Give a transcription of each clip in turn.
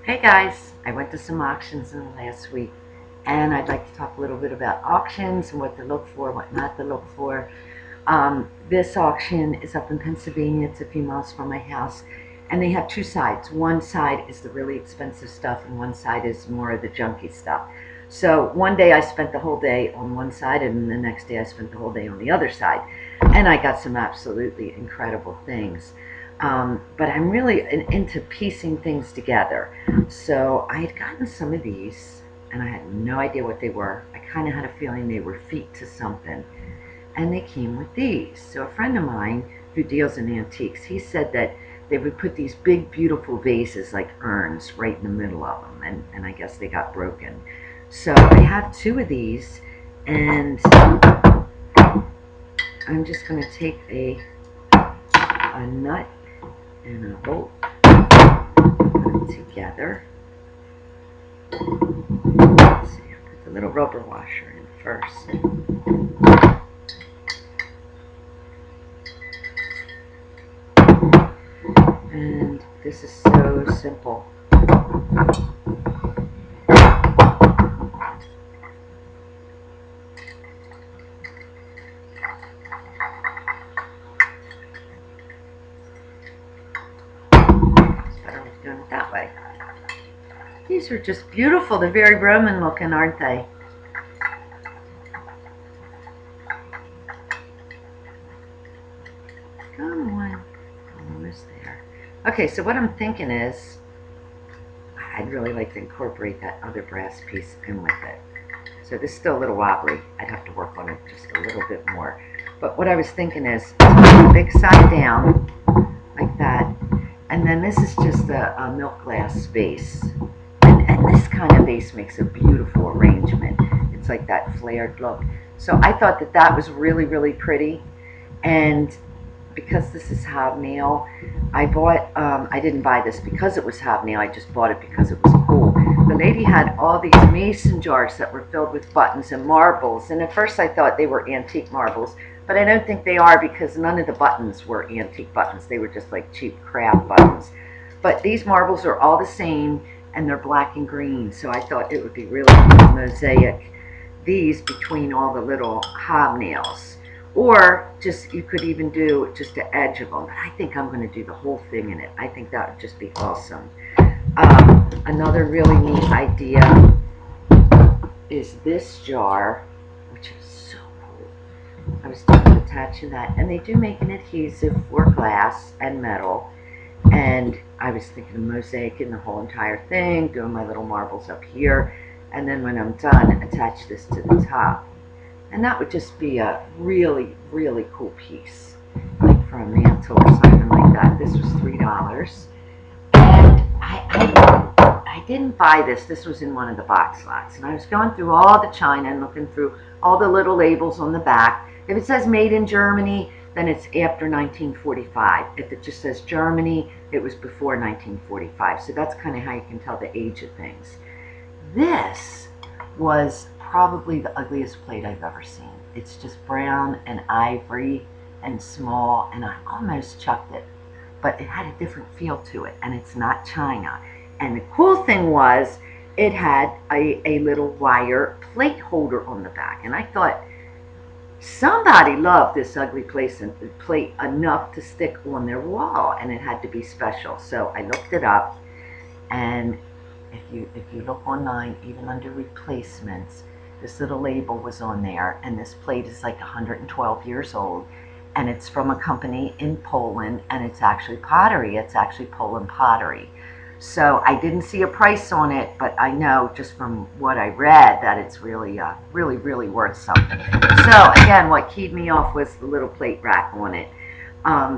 Hey guys, I went to some auctions in the last week and I'd like to talk a little bit about auctions and what to look for, what not to look for. This auction is up in Pennsylvania. It's a few miles from my house and they have two sides. One side is the really expensive stuff and one side is more of the junky stuff. So one day I spent the whole day on one side and the next day I spent the whole day on the other side. And I got some absolutely incredible things. But I'm really into piecing things together. So I had gotten some of these, and I had no idea what they were. I kind of had a feeling they were feet to something, and they came with these. So a friend of mine who deals in antiques, he said that they would put these big, beautiful vases like urns right in the middle of them, and I guess they got broken. So I have two of these, and I'm just going to take a nut and a bolt, put it together. Let's see, I'll put the little rubber washer in first. And this is so simple. Better doing it that way. These are just beautiful. They're very Roman looking, aren't they? Come on. Almost there. Okay, so what I'm thinking is I'd really like to incorporate that other brass piece in with it. So this is still a little wobbly. I'd have to work on it just a little bit more. But what I was thinking is big side down like that. And then this is just a milk glass base. And this kind of base makes a beautiful arrangement. It's like that flared look. So I thought that that was really, really pretty. And because this is hobnail, I didn't buy this because it was hobnail. I just bought it because it was cool. The lady had all these mason jars that were filled with buttons and marbles. And at first I thought they were antique marbles. But I don't think they are because none of the buttons were antique buttons. They were just like cheap craft buttons. But these marbles are all the same and they're black and green. So I thought it would be really cool to mosaic these between all the little hobnails. Or just you could even do just the edge of them. But I think I'm going to do the whole thing in it. I think that would just be awesome. Another really neat idea is this jar, which is so cool. I was thinking of attaching that. And they do make an adhesive for glass and metal. And I was thinking of mosaicing the whole entire thing, doing my little marbles up here. And then when I'm done, attach this to the top. And that would just be a really, really cool piece, like for a mantle or something like that. This was $3. And I didn't buy this. This was in one of the box lots. And I was going through all the china and looking through all the little labels on the back. If it says made in Germany, then it's after 1945. If it just says Germany, it was before 1945. So that's kind of how you can tell the age of things. This was probably the ugliest plate I've ever seen. It's just brown and ivory and small, and I almost chucked it. But it had a different feel to it, and it's not china. And the cool thing was, it had a little wire plate holder on the back. And I thought, somebody loved this ugly plate enough to stick on their wall, and it had to be special. So I looked it up, and if you look online, even under replacements, this little label was on there, and this plate is like 112 years old, and it's from a company in Poland, and it's actually pottery. It's actually Poland pottery. So I didn't see a price on it, but I know just from what I read that it's really, really, really worth something. So again, what keyed me off was the little plate rack on it.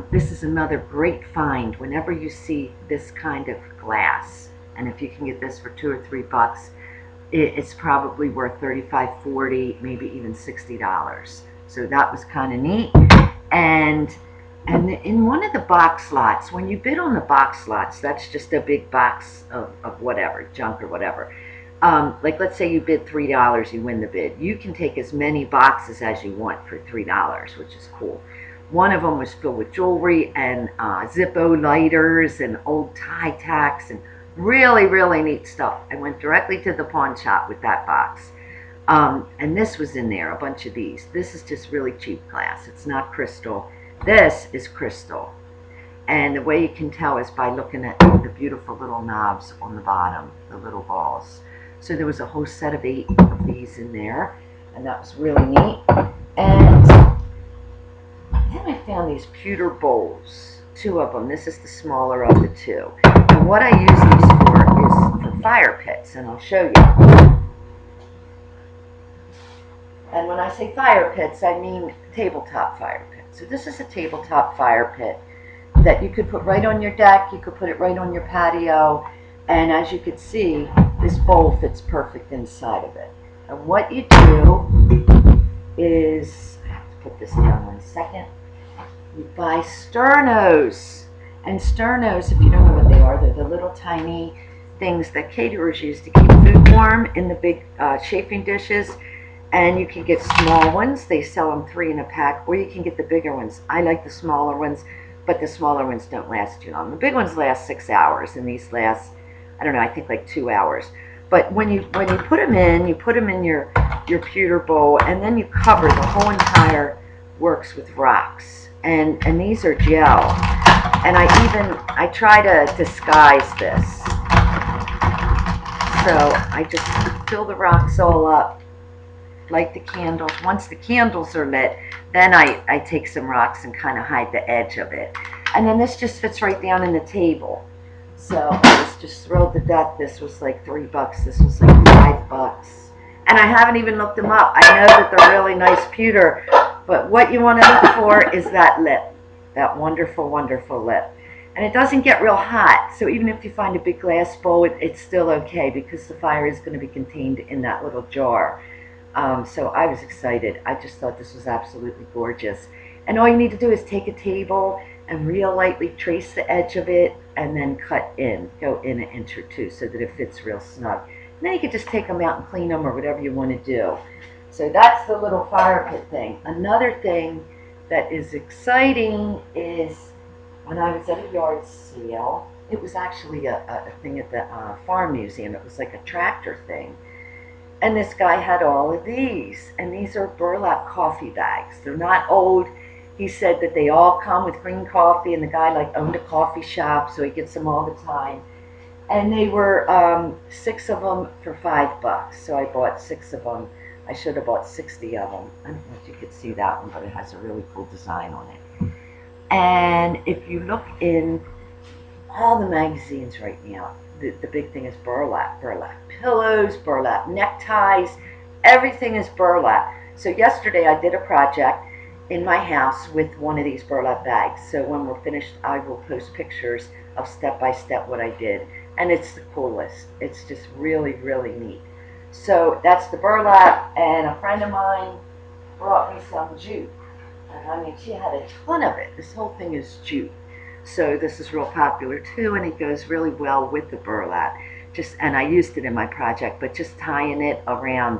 This is another great find whenever you see this kind of glass. And if you can get this for $2 or $3, it's probably worth $35, $40, maybe even $60. So that was kind of neat. And in one of the box lots, when you bid on the box lots, that's just a big box of whatever, junk or whatever. Like let's say you bid $3, you win the bid. You can take as many boxes as you want for $3, which is cool. One of them was filled with jewelry and Zippo lighters and old tie tacks and Really, really neat stuff. I went directly to the pawn shop with that box. And this was in there, a bunch of these. This is just really cheap glass. It's not crystal. This is crystal. And the way you can tell is by looking at the beautiful little knobs on the bottom, the little balls. So there was a whole set of 8 of these in there, and that was really neat. And then I found these pewter bowls, 2 of them. This is the smaller of the 2. And what I use these for is for fire pits, and I'll show you. And when I say fire pits, I mean tabletop fire pits. So this is a tabletop fire pit that you could put right on your deck, you could put it right on your patio, and as you can see, this bowl fits perfect inside of it. And what you do is, I have to put this down 1 second, you buy sternos. And sternos, if you don't know what they are, they're the little tiny things that caterers use to keep food warm in the big chafing dishes. And you can get small ones. They sell them 3 in a pack, or you can get the bigger ones. I like the smaller ones, but the smaller ones don't last too long. The big ones last 6 hours, and these last, I don't know, I think like 2 hours. But when you put them in, you put them in your pewter bowl, and then you cover the whole entire works with rocks. And these are gel. And I try to disguise this. So I just fill the rocks all up, light the candles. Once the candles are lit, then I take some rocks and kind of hide the edge of it. And then this just fits right down in the table. So I was just thrilled to death. This was like $3. This was like $5. And I haven't even looked them up. I know that they're really nice pewter, but what you want to look for is that lip. That wonderful, wonderful lip. And it doesn't get real hot, so even if you find a big glass bowl, it's still okay because the fire is going to be contained in that little jar. So I was excited. I just thought this was absolutely gorgeous. And all you need to do is take a table and real lightly trace the edge of it and then go in 1 inch or 2 so that it fits real snug. And then you can just take them out and clean them or whatever you want to do. So that's the little fire pit thing. Another thing that is exciting is when I was at a yard sale, it was actually a thing at the farm museum. It was like a tractor thing. And this guy had all of these. And these are burlap coffee bags. They're not old. He said that they all come with green coffee. And the guy like owned a coffee shop, so he gets them all the time. And they were 6 of them for $5. So I bought 6 of them. I should have bought 60 of them. I don't know if you could see that one, but it has a really cool design on it. And if you look in all the magazines right now, the big thing is burlap. Burlap pillows, burlap neckties, everything is burlap. So yesterday I did a project in my house with one of these burlap bags. So when we're finished, I will post pictures of step by step what I did. And it's the coolest. It's just really, really neat. So that's the burlap, and a friend of mine brought me some jute. And I mean, she had a ton of it. This whole thing is jute. So this is real popular too, and it goes really well with the burlap. And I used it in my project, but just tying it around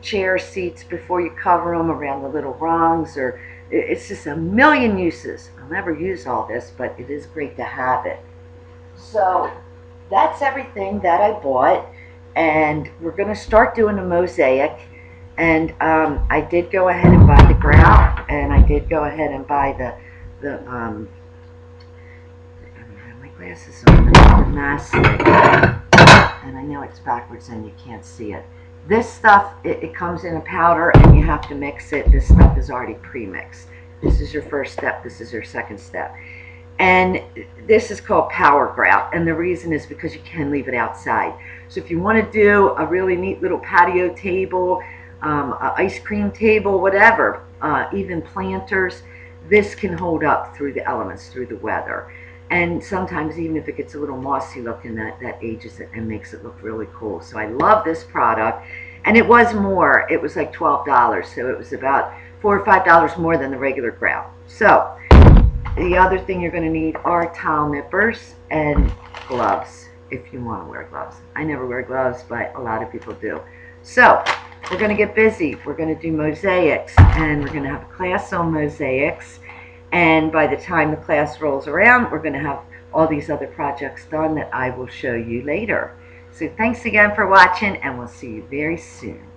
chair seats before you cover them, around the little rungs, or it's just a million uses. I'll never use all this, but it is great to have it. So that's everything that I bought. And we're going to start doing a mosaic. And I did go ahead and buy the grout, and I did go ahead and buy I don't have my glasses on, the mastic. And I know it's backwards and you can't see it. This stuff, it comes in a powder and you have to mix it. This stuff is already pre-mixed. This is your first step, this is your second step. And this is called power grout, and the reason is because you can leave it outside. So if you want to do a really neat little patio table, an ice cream table, whatever, even planters, this can hold up through the elements, through the weather. And sometimes even if it gets a little mossy looking, that ages it and makes it look really cool. So I love this product, and it was more. It was like $12, so it was about $4 or $5 more than the regular grout. So the other thing you're going to need are towel nippers and gloves if you want to wear gloves. I never wear gloves, but a lot of people do. So we're going to get busy. We're going to do mosaics, and we're going to have a class on mosaics. And by the time the class rolls around, we're going to have all these other projects done that I will show you later. So thanks again for watching, and we'll see you very soon.